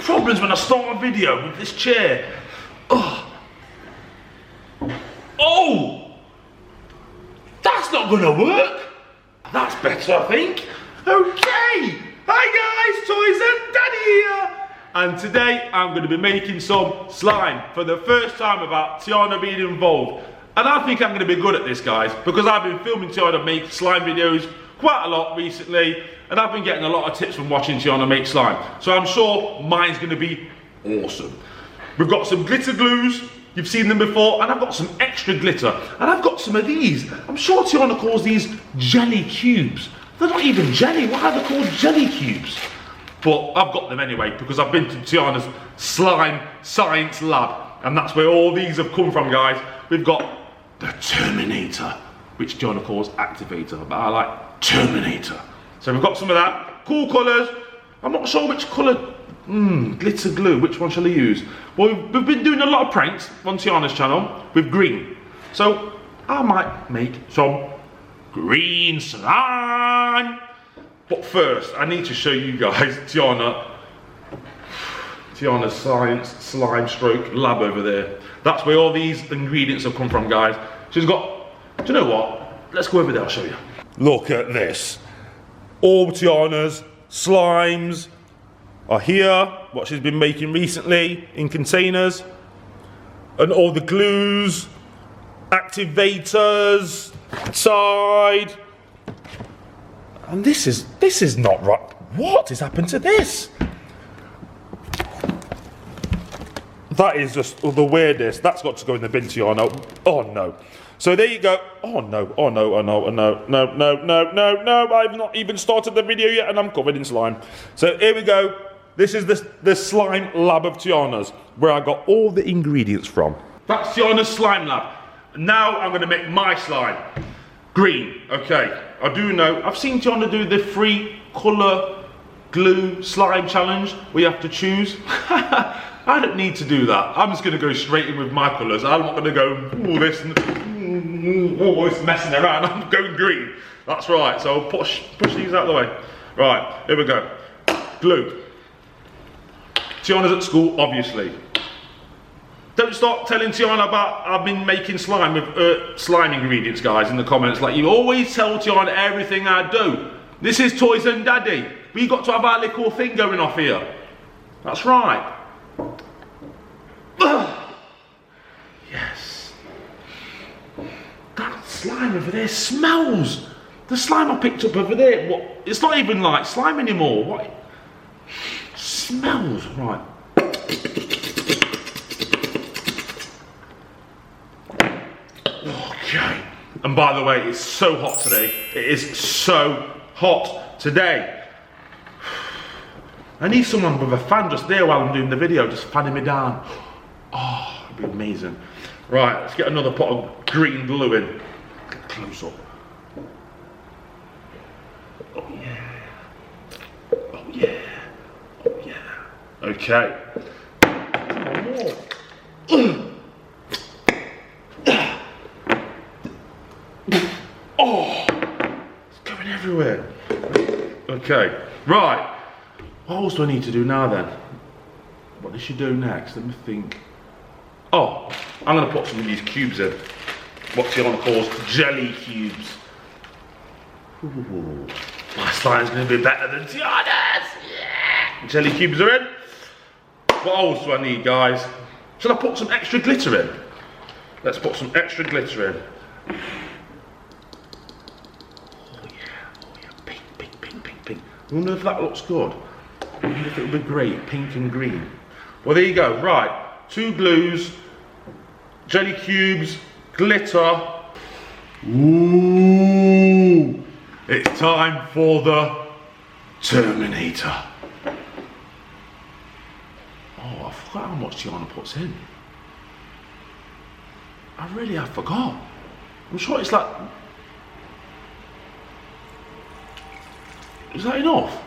problems when I start a video with this chair. Oh! That's not gonna work! That's better, I think. Okay! Hi guys, Toys and Daddy here! And today I'm going to be making some slime for the first time without Tiana being involved. And I think I'm going to be good at this, guys, because I've been filming Tiana make slime videos quite a lot recently, and I've been getting a lot of tips from watching Tiana make slime. So I'm sure mine's going to be awesome. We've got some glitter glues, you've seen them before, and I've got some extra glitter. And I've got some of these. I'm sure Tiana calls these jelly cubes. They're not even jelly, why are they called jelly cubes? But I've got them anyway, because I've been to Tiana's slime science lab, and that's where all these have come from, guys. We've got the Terminator, which Tiana calls activator, but I like Terminator. So we've got some of that, cool colours. I'm not sure which colour, glitter glue, which one shall I use? Well, we've been doing a lot of pranks on Tiana's channel with green. So I might make some green slime. But first, I need to show you guys Tiana's science slime stroke lab over there. That's where all these ingredients have come from, guys. She's got, do you know what? Let's go over there, I'll show you. Look at this. All Tiana's slimes are here, what she's been making recently in containers. And all the glues, activators, side. And this is not right. What has happened to this? That is just the weirdest. That's got to go in the bin, Tiana. Oh no. So there you go. Oh no, oh no, oh no, oh no, no, no, no, no, no. I've not even started the video yet and I'm covered in slime. So here we go. This is the slime lab of Tiana's, where I got all the ingredients from. That's Tiana's slime lab. Now I'm going to make my slime. Green, okay. I do know, I've seen Tiana do the 3 colour glue slime challenge where you have to choose. I don't need to do that. I'm just going to go straight in with my colours. I'm not going to go all this and all this messing around. I'm going green. That's right. So I'll push these out of the way. Right, here we go. Glue. Tiana's at school, obviously. Don't start telling Tiana about I've been making slime with slime ingredients, guys, in the comments. Like you always tell Tiana everything I do. This is Toys and Daddy. We got to have our little thing going off here. That's right. Yes. That slime over there smells. The slime I picked up over there, what? It's not even like slime anymore. What? It smells right. Okay. And by the way, it's so hot today. It is so hot today. I need someone with a fan just there while I'm doing the video, just fanning me down. Oh, it'd be amazing. Right, let's get another pot of green glue in. Get close up. Oh yeah. Oh yeah. Oh yeah. Okay. One more. Oh, it's going everywhere. Okay, right. What else do I need to do now then? What does she do next? Let me think. Oh, I'm going to put some of these cubes in. What Tiana calls jelly cubes. Ooh, my slime's going to be better than Tiana's. Yeah. Jelly cubes are in. What else do I need, guys? Should I put some extra glitter in? Let's put some extra glitter in. Oh yeah, pink, pink, pink, pink, pink. I wonder if that looks good. I wonder if it would be great, pink and green. Well, there you go. Right, 2 glues, jelly cubes, glitter. Ooh, it's time for the Terminator. Oh, I forgot how much Tiana puts in. I really have forgot. I'm sure it's like... Is that enough?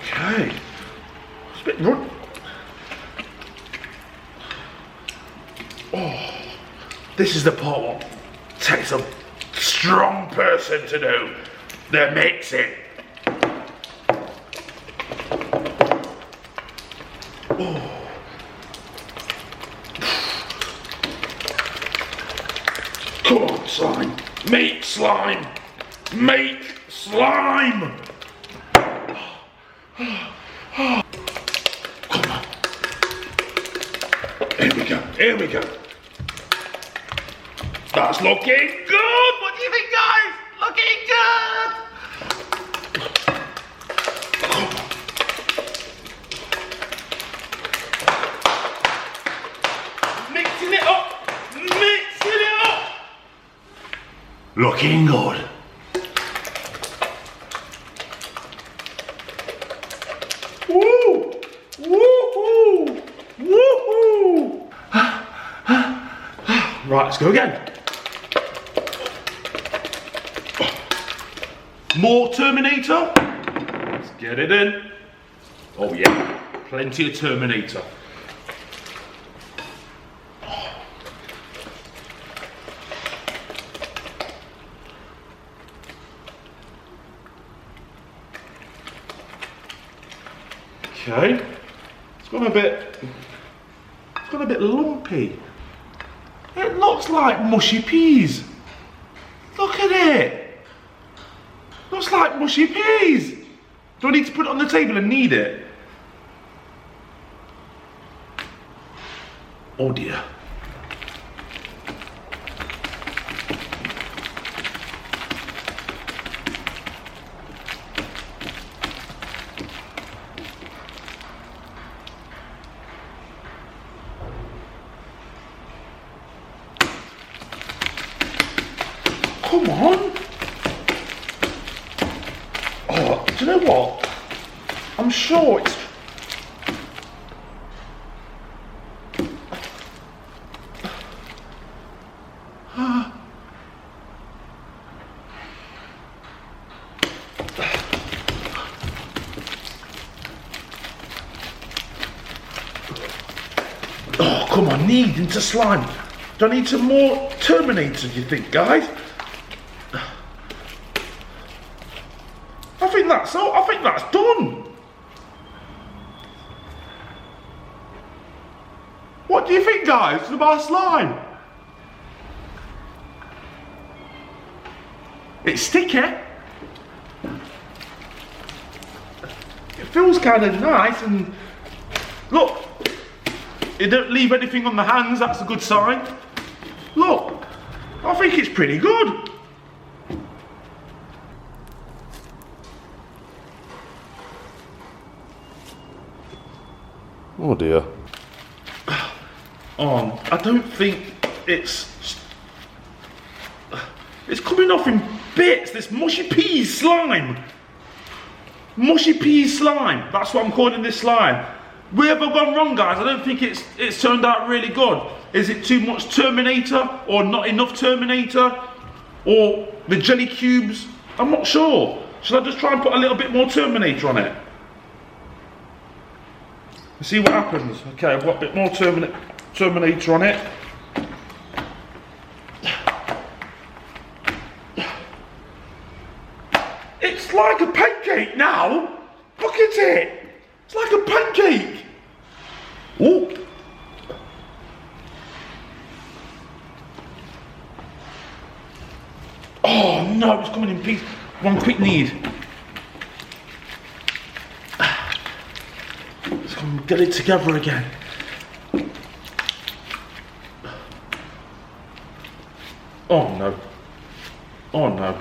Okay. It's a bit run. Oh, this is the part what takes a strong person to do. The mixing. Come on, slime. Make slime. Make slime. Come on. Here we go. Here we go. That's looking good. What do you think, guys? Looking good. Mixing it up. Mixing it up. Looking good. Woo! Woohoo! Woohoo! Right, let's go again. More Terminator. Let's get it in. Oh yeah, plenty of Terminator. Okay, it's gone a bit lumpy. It looks like mushy peas. Look at it. Looks like mushy peas. Do I need to put it on the table and knead it? Oh dear. Come on. Oh, do you know what? I'm sure it's... Oh, come on, knead into slime. Do I need some more Terminator, do you think, guys? I think that's done. What do you think, guys, of our slime? It's sticky. It feels kind of nice, and look, it don't leave anything on the hands. That's a good sign. Look, I think it's pretty good. Oh dear. Oh, I don't think it's coming off in bits, this mushy peas slime. Mushy peas slime, that's what I'm calling this slime. Where have I gone wrong, guys? I don't think it's turned out really good. Is it too much Terminator, or not enough Terminator, or the jelly cubes? I'm not sure. Should I just try and put a little bit more Terminator on it? See what happens. Okay, I've got a bit more Terminator on it. It's like a pancake now. Look at it. It's like a pancake. Ooh. Oh no, it's coming in pieces. One quick knead. Let's come get it together again. Oh no. Oh no.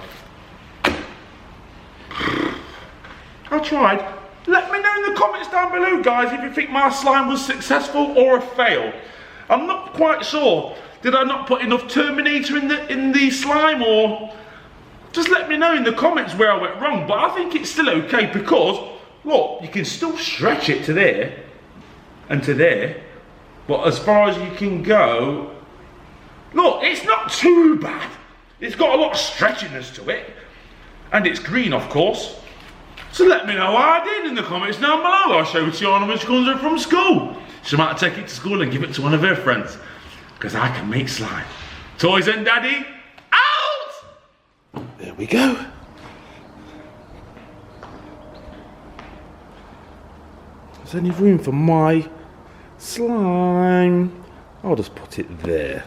I tried. Let me know in the comments down below, guys, if you think my slime was successful or a fail. I'm not quite sure. Did I not put enough Terminator in the slime, or just let me know in the comments where I went wrong. But I think it's still okay, because look, you can still stretch it to there and to there, but as far as you can go, look, it's not too bad. It's got a lot of stretchiness to it, and it's green, of course. So let me know how I did in the comments down below. I'll show Tiana when she comes in from school. She might take it to school and give it to one of her friends, because I can make slime. Toys and Daddy, out! There we go. Is there any room for my slime. I'll just put it there.